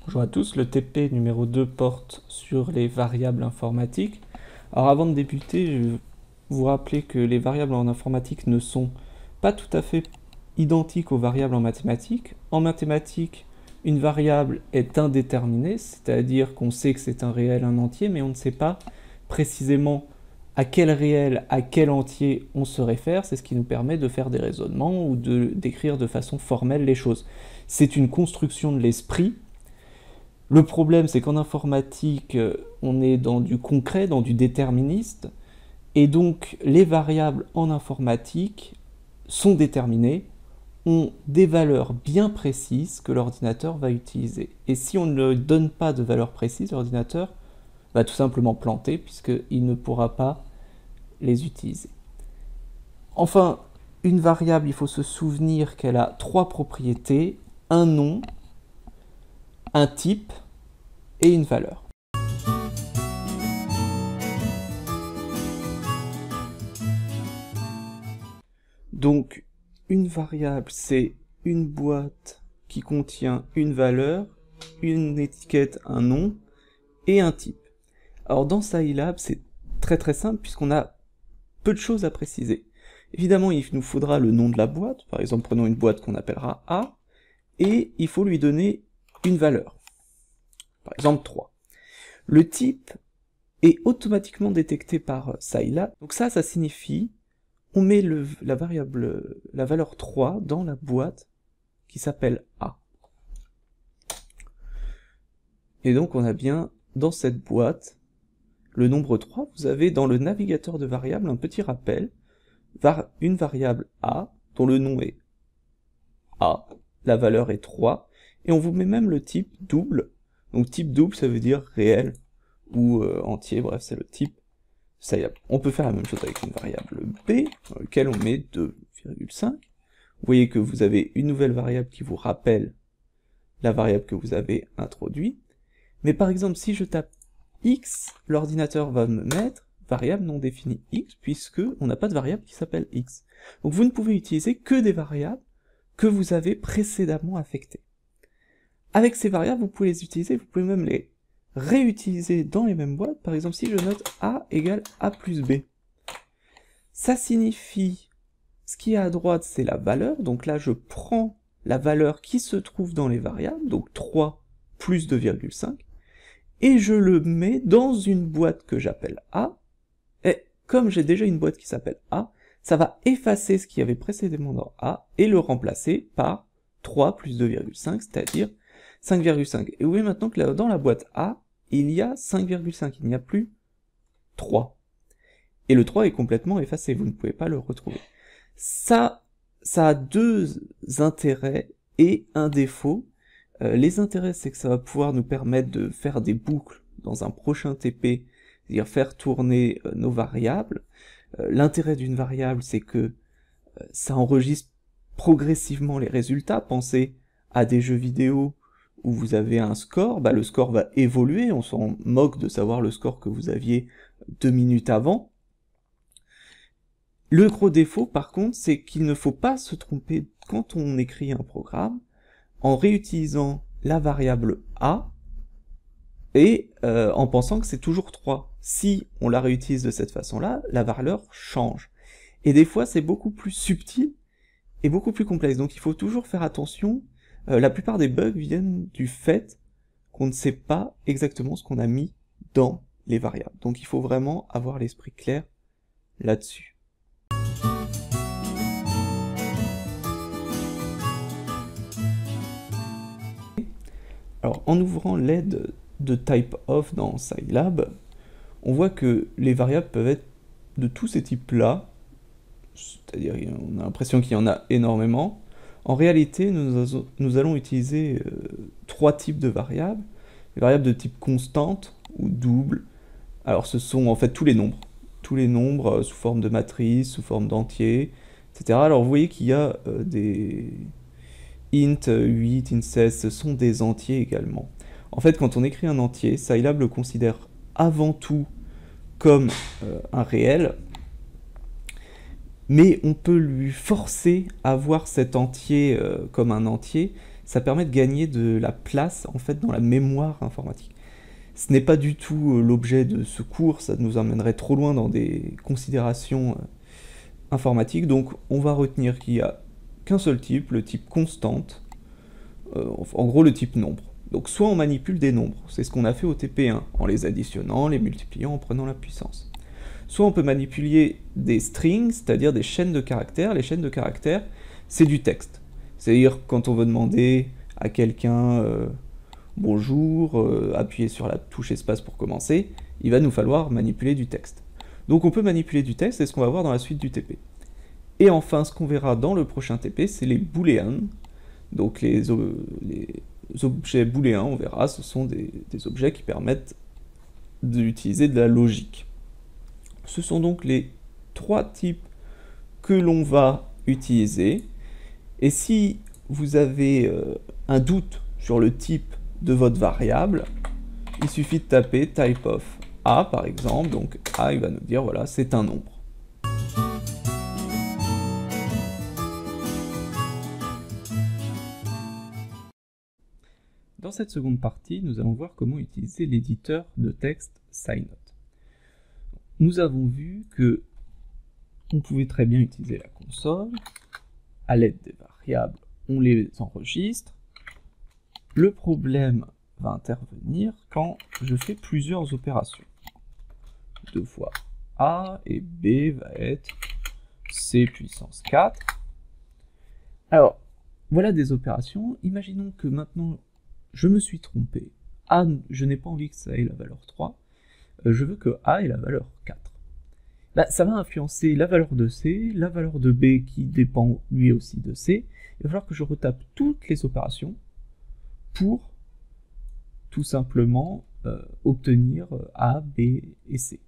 Bonjour à tous, le TP numéro 2 porte sur les variables informatiques. Alors avant de débuter, je vais vous rappeler que les variables en informatique ne sont pas tout à fait identiques aux variables en mathématiques. En mathématiques, une variable est indéterminée, c'est-à-dire qu'on sait que c'est un réel, un entier, mais on ne sait pas précisément à quel réel, à quel entier on se réfère. C'est ce qui nous permet de faire des raisonnements ou d'écrire de façon formelle les choses. C'est une construction de l'esprit. Le problème, c'est qu'en informatique, on est dans du concret, dans du déterministe, et donc les variables en informatique sont déterminées, ont des valeurs bien précises que l'ordinateur va utiliser. Et si on ne donne pas de valeurs précises, l'ordinateur va tout simplement planter, puisqu'il ne pourra pas les utiliser. Enfin, une variable, il faut se souvenir qu'elle a trois propriétés: un nom, un type et une valeur. Donc, une variable, c'est une boîte qui contient une valeur, une étiquette, un nom et un type. Alors dans Scilab, c'est très simple puisqu'on a peu de choses à préciser. Évidemment, il nous faudra le nom de la boîte. Par exemple, prenons une boîte qu'on appellera A, et il faut lui donner une valeur. Par exemple, 3. Le type est automatiquement détecté par Scilab. Donc ça signifie on met la valeur 3 dans la boîte qui s'appelle A. Et donc on a bien dans cette boîte le nombre 3. Vous avez dans le navigateur de variables un petit rappel, une variable A dont le nom est A, la valeur est 3, et on vous met même le type double. Donc type double, ça veut dire réel ou entier, bref, c'est le type. On peut faire la même chose avec une variable B, dans laquelle on met 2,5. Vous voyez que vous avez une nouvelle variable qui vous rappelle la variable que vous avez introduite. Mais par exemple, si je tape X, l'ordinateur va me mettre variable non définie X, puisque on n'a pas de variable qui s'appelle X. Donc vous ne pouvez utiliser que des variables que vous avez précédemment affectées. Avec ces variables, vous pouvez les utiliser, vous pouvez même les réutiliser dans les mêmes boîtes. Par exemple, si je note A égale A plus B, ça signifie, ce qui est à droite, c'est la valeur. Donc là, je prends la valeur qui se trouve dans les variables, donc 3 plus 2,5, et je le mets dans une boîte que j'appelle A, et comme j'ai déjà une boîte qui s'appelle A, ça va effacer ce qu'il y avait précédemment dans A, et le remplacer par 3 plus 2,5, c'est-à-dire 5,5. Et vous voyez maintenant que dans la boîte A, il y a 5,5, il n'y a plus 3. Et le 3 est complètement effacé, vous ne pouvez pas le retrouver. Ça a deux intérêts et un défaut. Les intérêts, c'est que ça va pouvoir nous permettre de faire des boucles dans un prochain TP, c'est-à-dire faire tourner nos variables. L'intérêt d'une variable, c'est que ça enregistre progressivement les résultats. Pensez à des jeux vidéo où vous avez un score, le score va évoluer, on s'en moque de savoir le score que vous aviez 2 minutes avant. Le gros défaut, par contre, c'est qu'il ne faut pas se tromper quand on écrit un programme en réutilisant la variable A et en pensant que c'est toujours 3. Si on la réutilise de cette façon-là, la valeur change. Et des fois, c'est beaucoup plus subtil et beaucoup plus complexe. Donc il faut toujours faire attention. La plupart des bugs viennent du fait qu'on ne sait pas exactement ce qu'on a mis dans les variables. Donc il faut vraiment avoir l'esprit clair là-dessus. Alors en ouvrant l'aide de typeof dans Scilab, on voit que les variables peuvent être de tous ces types-là, c'est-à-dire on a l'impression qu'il y en a énormément. En réalité, nous allons utiliser trois types de variables. Les variables de type constante ou double. Alors ce sont en fait tous les nombres sous forme de matrice, sous forme d'entier, etc. Alors vous voyez qu'il y a des int 8, int 16, ce sont des entiers également. En fait, quand on écrit un entier, Scilab le considère avant tout comme un réel, mais on peut lui forcer à voir cet entier comme un entier ça permet de gagner de la place en fait dans la mémoire informatique. Ce n'est pas du tout l'objet de ce cours, ça nous emmènerait trop loin dans des considérations informatiques, donc on va retenir qu'il n'y a qu'un seul type, le type constante, en gros le type nombre. Donc soit on manipule des nombres, c'est ce qu'on a fait au TP1, en les additionnant, les multipliant, en prenant la puissance. Soit on peut manipuler des strings, c'est-à-dire des chaînes de caractères. Les chaînes de caractères, c'est du texte. C'est-à-dire quand on veut demander à quelqu'un bonjour, appuyer sur la touche espace pour commencer, il va nous falloir manipuler du texte. Donc on peut manipuler du texte, c'est ce qu'on va voir dans la suite du TP. Et enfin, ce qu'on verra dans le prochain TP, c'est les booléens. Donc les objets booléens, on verra, ce sont des objets qui permettent d'utiliser de la logique. Ce sont donc les trois types que l'on va utiliser. Et si vous avez un doute sur le type de votre variable, il suffit de taper type of a par exemple. Donc a, il va nous dire voilà, c'est un nombre. Dans cette seconde partie, nous allons voir comment utiliser l'éditeur de texte SciNote. Nous avons vu que on pouvait très bien utiliser la console. À l'aide des variables, on les enregistre. Le problème va intervenir quand je fais plusieurs opérations. 2 fois A et B va être C puissance 4. Alors, voilà des opérations. Imaginons que maintenant, je me suis trompé. A, je n'ai pas envie que ça ait la valeur 3. Je veux que A ait la valeur 4. Bah, ça va influencer la valeur de C, la valeur de B qui dépend lui aussi de C. Il va falloir que je retape toutes les opérations pour tout simplement obtenir A, B et C.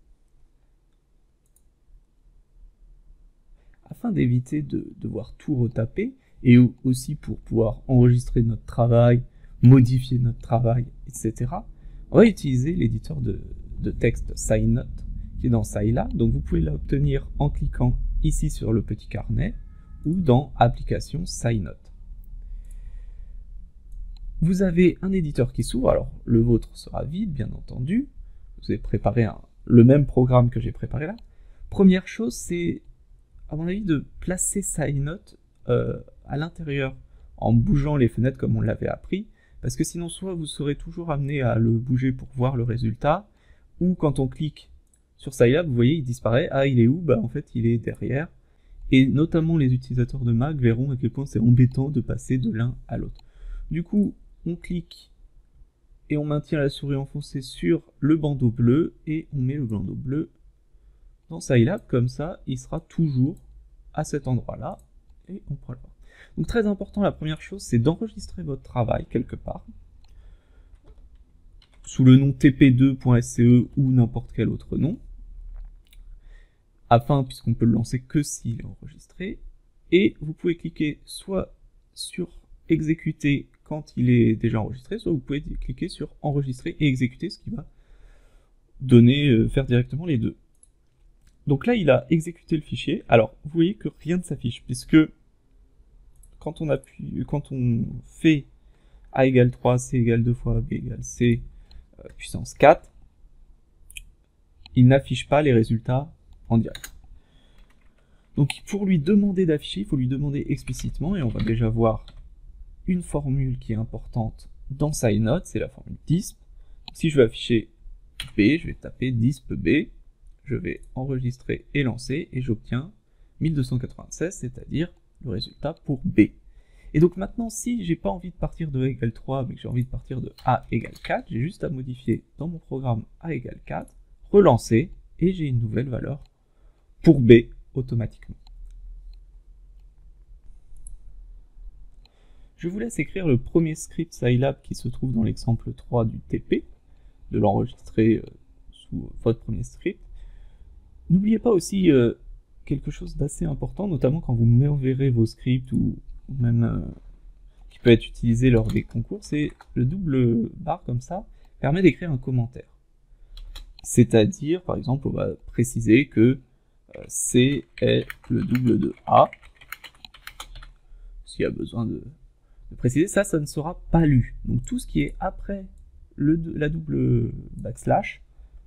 Afin d'éviter de devoir tout retaper, et aussi pour pouvoir enregistrer notre travail, modifier notre travail, etc., on va utiliser l'éditeur de texte SciNote, qui est dans Scilab. Donc vous pouvez l'obtenir en cliquant ici sur le petit carnet, ou dans Application SciNote. Vous avez un éditeur qui s'ouvre, alors le vôtre sera vide, bien entendu. Vous avez préparé le même programme que j'ai préparé là. Première chose, c'est, à mon avis, de placer SciNote à l'intérieur, en bougeant les fenêtres comme on l'avait appris, parce que sinon, soit vous serez toujours amené à le bouger pour voir le résultat, ou quand on clique sur Scilab, vous voyez, il disparaît. Ah, il est où? Bah, en fait, il est derrière. Et notamment les utilisateurs de Mac verront à quel point c'est embêtant de passer de l'un à l'autre. Du coup, on clique et on maintient la souris enfoncée sur le bandeau bleu et on met le bandeau bleu dans Scilab. Comme ça, il sera toujours à cet endroit-là et on pourra le voir. Donc très important, la première chose, c'est d'enregistrer votre travail quelque part sous le nom tp2.sce ou n'importe quel autre nom, afin, puisqu'on peut le lancer que s'il est enregistré, et vous pouvez cliquer soit sur exécuter quand il est déjà enregistré, soit vous pouvez cliquer sur enregistrer et exécuter, ce qui va donner, faire directement les deux. Donc là, il a exécuté le fichier. Alors, vous voyez que rien ne s'affiche, puisque quand on fait A égale 3, C égale 2 fois B égale C puissance 4, il n'affiche pas les résultats en direct. Donc pour lui demander d'afficher, il faut lui demander explicitement, et on va déjà voir une formule qui est importante dans SciNote, c'est la formule disp. Si je veux afficher B, je vais taper disp B, je vais enregistrer et lancer, et j'obtiens 1296, c'est-à-dire le résultat pour B. Et donc maintenant, si j'ai pas envie de partir de A égale 3, mais que j'ai envie de partir de A égale 4, j'ai juste à modifier dans mon programme A égale 4, relancer, et j'ai une nouvelle valeur pour B automatiquement. Je vous laisse écrire le premier script Scilab qui se trouve dans l'exemple 3 du TP, de l'enregistrer sous votre premier script. N'oubliez pas aussi quelque chose d'assez important, notamment quand vous m'enverrez vos scripts ou même qui peut être utilisé lors des concours, c'est le double barre comme ça, permet d'écrire un commentaire. C'est-à-dire, par exemple, on va préciser que C est le double de A, s'il y a besoin de préciser, ça ne sera pas lu. Donc tout ce qui est après la double backslash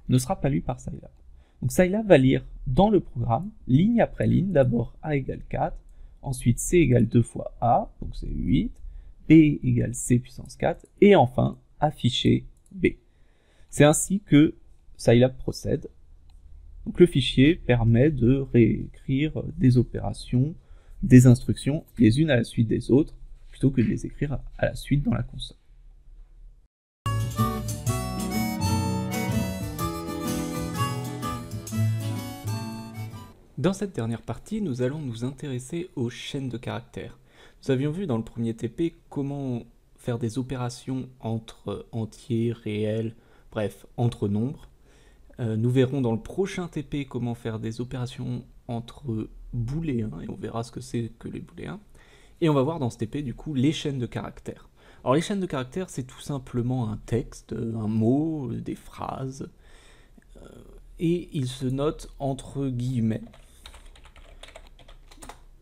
ne sera pas lu par Scilab. Donc Scilab va lire dans le programme, ligne après ligne, d'abord A égale 4, ensuite C égale 2 fois A, donc c'est 8, B égale C puissance 4, et enfin afficher B. C'est ainsi que Scilab procède. Donc le fichier permet de réécrire des opérations, des instructions, les unes à la suite des autres, plutôt que de les écrire à la suite dans la console. Dans cette dernière partie, nous allons nous intéresser aux chaînes de caractères. Nous avions vu dans le premier TP comment faire des opérations entre entiers, réels, bref, entre nombres. Nous verrons dans le prochain TP comment faire des opérations entre booléens, et on verra ce que c'est que les booléens. Et on va voir dans ce TP, du coup, les chaînes de caractères. Alors les chaînes de caractères, c'est tout simplement un texte, un mot, des phrases, et ils se notent entre guillemets.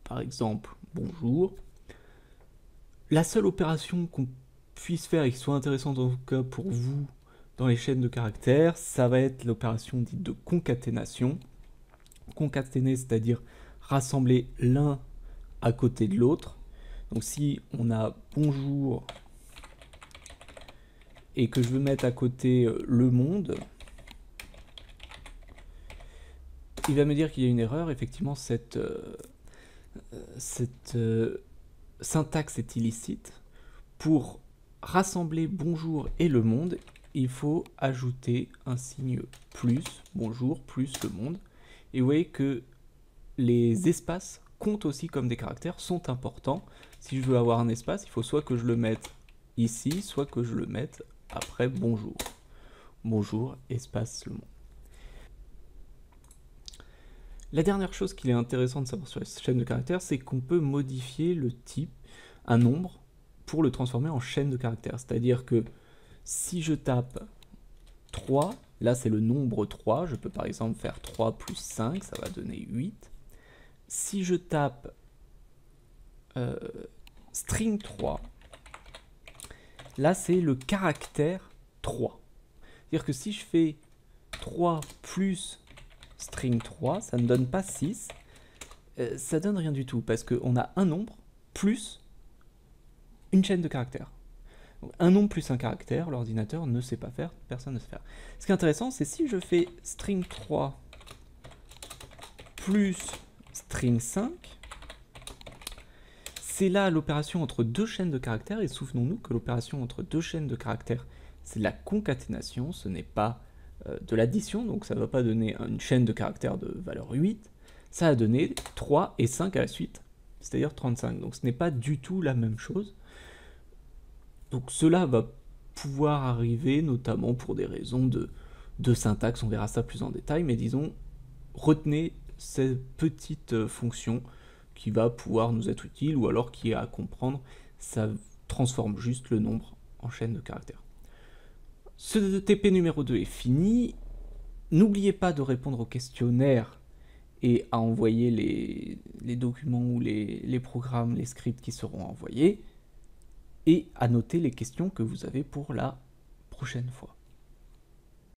Par exemple, bonjour. La seule opération qu'on puisse faire et qui soit intéressante en tout cas pour vous dans les chaînes de caractères, ça va être l'opération dite de concaténation. Concaténer, c'est-à-dire rassembler l'un à côté de l'autre. Donc si on a bonjour et que je veux mettre à côté le monde, il va me dire qu'il y a une erreur. Effectivement, cette syntaxe est illicite. Pour rassembler bonjour et le monde, il faut ajouter un signe plus, bonjour, plus le monde. Et vous voyez que les espaces comptent aussi comme des caractères, sont importants. Si je veux avoir un espace, il faut soit que je le mette ici, soit que je le mette après bonjour. Bonjour, espace le monde. La dernière chose qu'il est intéressant de savoir sur les chaînes de caractères, c'est qu'on peut modifier le type, un nombre, pour le transformer en chaîne de caractères. C'est-à-dire que si je tape 3, là c'est le nombre 3, je peux par exemple faire 3 plus 5, ça va donner 8. Si je tape string 3, là c'est le caractère 3. C'est-à-dire que si je fais 3 plus string 3, ça ne donne pas 6, ça donne rien du tout, parce qu'on a un nombre plus une chaîne de caractères. Donc, un nombre plus un caractère, l'ordinateur ne sait pas faire, personne ne sait faire. Ce qui est intéressant, c'est si je fais string 3 plus string 5, c'est là l'opération entre deux chaînes de caractères, et souvenons-nous que l'opération entre deux chaînes de caractères, c'est la concaténation, ce n'est pas de l'addition, donc ça ne va pas donner une chaîne de caractères de valeur 8, ça va donner 3 et 5 à la suite, c'est-à-dire 35. Donc ce n'est pas du tout la même chose. Donc cela va pouvoir arriver notamment pour des raisons de syntaxe, on verra ça plus en détail, mais disons, retenez cette petite fonction qui va pouvoir nous être utile, ou alors qui est à comprendre, ça transforme juste le nombre en chaîne de caractères. Ce TP numéro 2 est fini. N'oubliez pas de répondre au questionnaire et à envoyer les documents ou les programmes, les scripts qui seront envoyés, et à noter les questions que vous avez pour la prochaine fois.